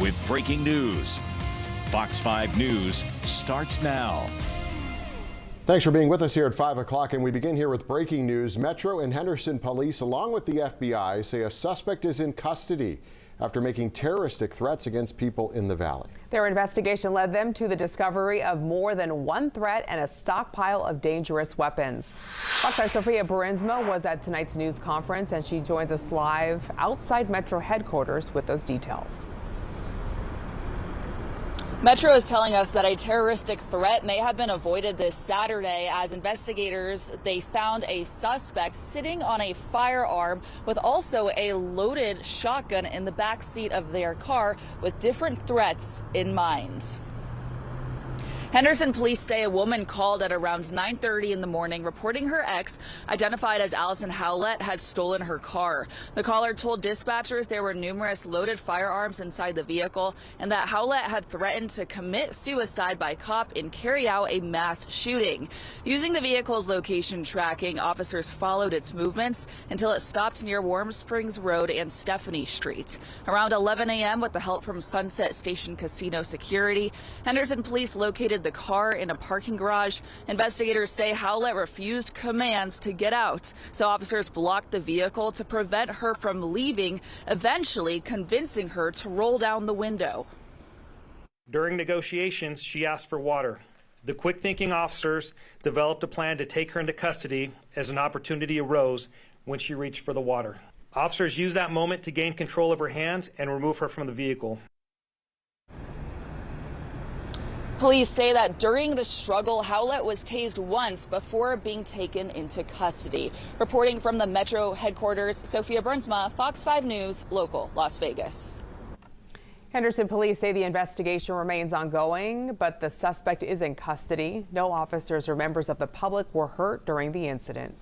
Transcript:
with breaking news. Fox 5 News starts now. Thanks for being with us here at 5 o'clock, and we begin here with breaking news. Metro and Henderson police, along with the FBI, say a suspect is in custody after making terroristic threats against people in the valley. Their investigation led them to the discovery of more than one threat and a stockpile of dangerous weapons. Fox 5's Sophia Barinsma was at tonight's news conference, and she joins us live outside Metro headquarters with those details. Metro is telling us that a terroristic threat may have been avoided this Saturday as investigators, they found a suspect sitting on a firearm with also a loaded shotgun in the back seat of their car with different threats in mind. Henderson police say a woman called at around 9:30 in the morning reporting her ex, identified as Allison Howlett, had stolen her car. The caller told dispatchers there were numerous loaded firearms inside the vehicle and that Howlett had threatened to commit suicide by cop and carry out a mass shooting. Using the vehicle's location tracking, officers followed its movements until it stopped near Warm Springs Road and Stephanie Street. Around 11 a.m. with the help from Sunset Station Casino security, Henderson police located the car in a parking garage. Investigators say Howlett refused commands to get out, so officers blocked the vehicle to prevent her from leaving, eventually convincing her to roll down the window. During negotiations, she asked for water. The quick-thinking officers developed a plan to take her into custody as an opportunity arose when she reached for the water. Officers used that moment to gain control of her hands and remove her from the vehicle. Police say that during the struggle, Howlett was tased once before being taken into custody. Reporting from the Metro headquarters, Sophia Barinsma, Fox 5 News, local, Las Vegas. Henderson police say the investigation remains ongoing, but the suspect is in custody. No officers or members of the public were hurt during the incident.